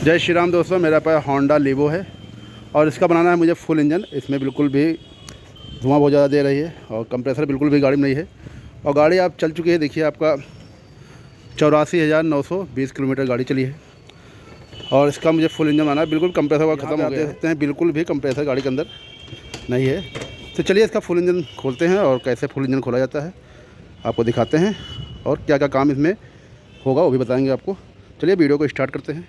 जय श्री राम दोस्तों, मेरा पास होंडा लीवो है और इसका बनाना है मुझे फुल इंजन। इसमें बिल्कुल भी धुआं बहुत ज़्यादा दे रही है और कंप्रेसर बिल्कुल भी गाड़ी में नहीं है। और गाड़ी आप चल चुकी है, देखिए आपका 84,920 किलोमीटर गाड़ी चली है। और इसका मुझे फुल इंजन बनाना है। बिल्कुल कंप्रेसर का ख़त्म हो गया सकते हैं, बिल्कुल भी कंप्रेसर गाड़ी के अंदर नहीं है। तो चलिए इसका फुल इंजन खोलते हैं और कैसे फुल इंजन खोला जाता है आपको दिखाते हैं, और क्या क्या काम इसमें होगा वो भी बताएंगे आपको। चलिए वीडियो को स्टार्ट करते हैं।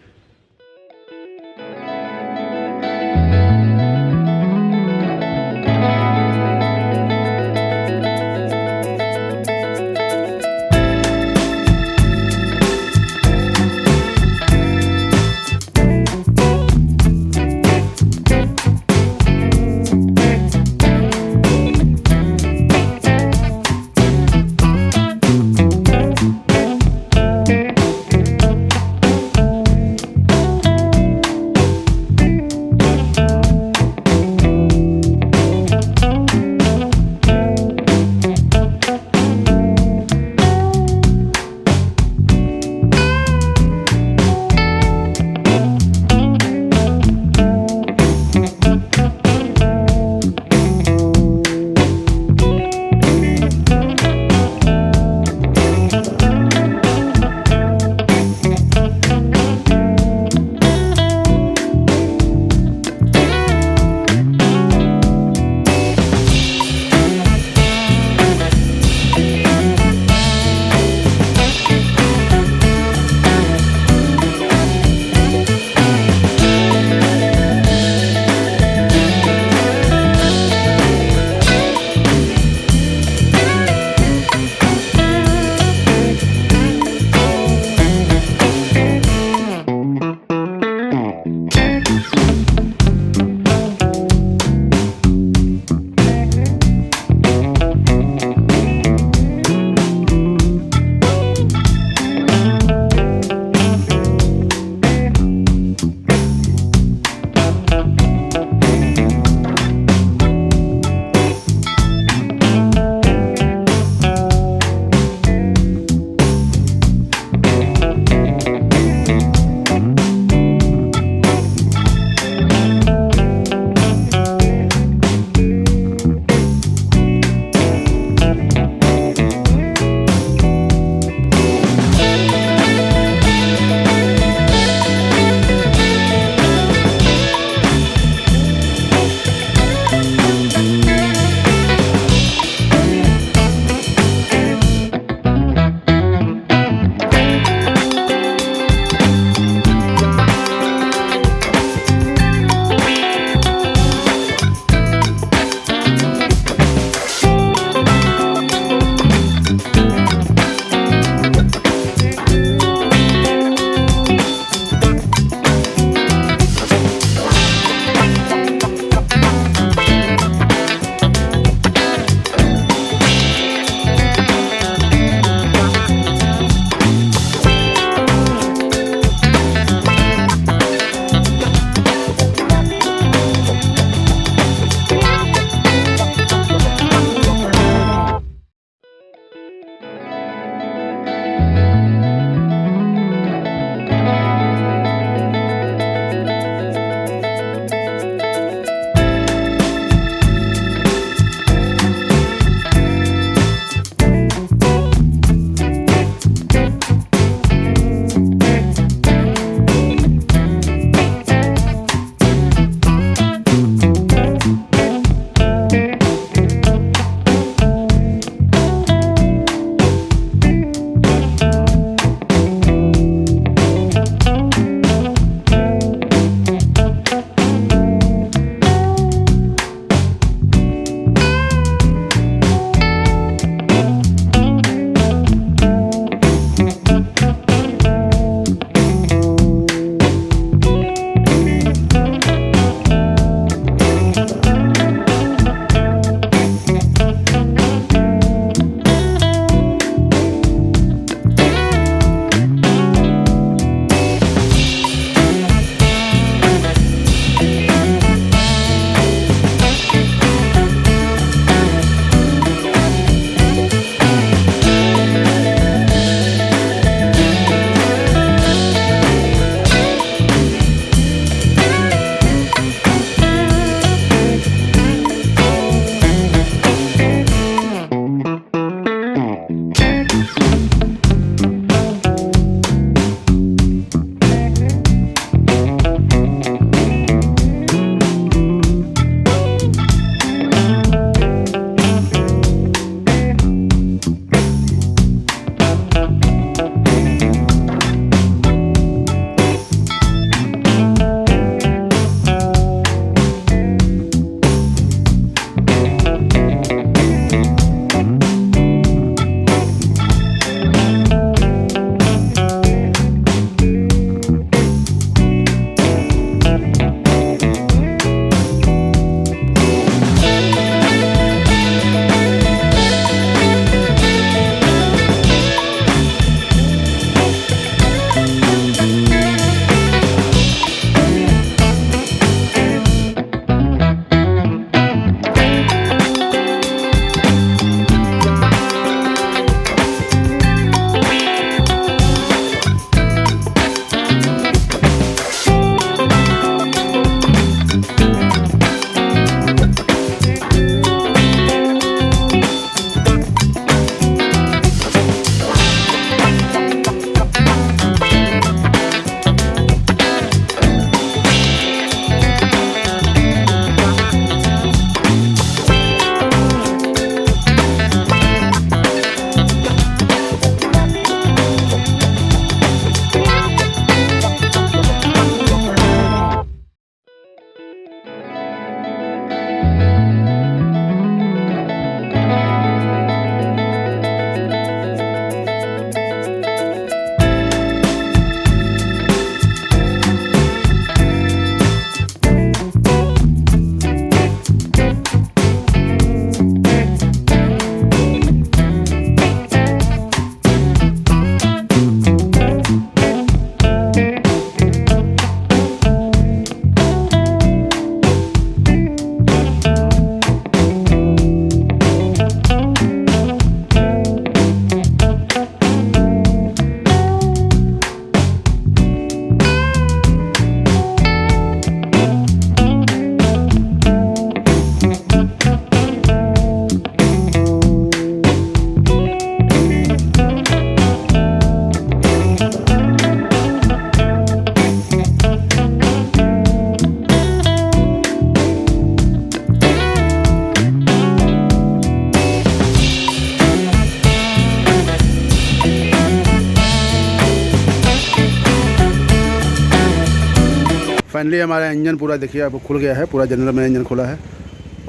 फाइनली हमारा इंजन पूरा देखिए आपको खुल गया है, पूरा जनरल में इंजन खुला है।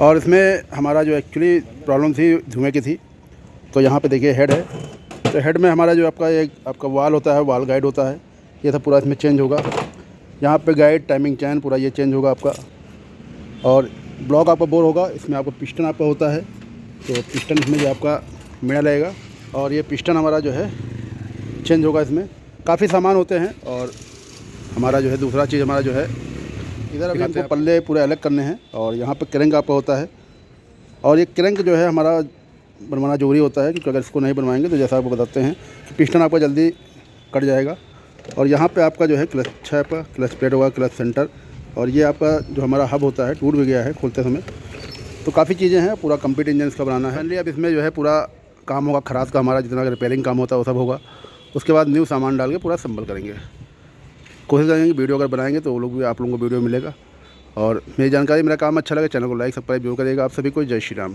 और इसमें हमारा जो एक्चुअली प्रॉब्लम थी धुएँ की थी, तो यहाँ पे देखिए हेड है, तो हेड में हमारा जो आपका वाल होता है, वाल गाइड होता है, ये सब पूरा इसमें चेंज होगा। यहाँ पे गाइड, टाइमिंग चैन पूरा ये चेंज होगा आपका। और ब्लॉक आपका बोर होगा, इसमें आपका पिस्टन आपका होता है, तो पिस्टन इसमें जो आपका मेड़ा लगेगा और ये पिस्टन हमारा जो है चेंज होगा। इसमें काफ़ी सामान होते हैं। और हमारा जो है दूसरा चीज़ हमारा जो है इधर अभी हमको पल्ले पूरे अलग करने हैं। और यहाँ पे क्रैंक आपका होता है, और ये क्रैंक जो है हमारा बनवाना जरूरी होता है, क्योंकि अगर इसको नहीं बनवाएंगे तो जैसा आपको बताते हैं कि पिस्टन आपका जल्दी कट जाएगा। और यहाँ पे आपका जो है क्लच है, आपका क्लच प्लेट होगा, क्लच सेंटर, और ये आपका जो हमारा हब होता है टूट भी गया है खोलते समय। तो काफ़ी चीज़ें हैं, पूरा कंप्लीट इंजन इसका बनाना है। फाइनली अब इसमें जो है पूरा काम होगा खराद का, हमारा जितना रिपेयरिंग काम होता है वो सब होगा। उसके बाद न्यू सामान डाल के पूरा संभल करेंगे। कोशिश करेंगे वीडियो अगर बनाएंगे तो वो लोग भी आप लोगों को वीडियो मिलेगा। और मेरी जानकारी, मेरा काम अच्छा लगे, चैनल को लाइक सब्सक्राइब जरूर करिएगा। आप सभी को जय श्री राम।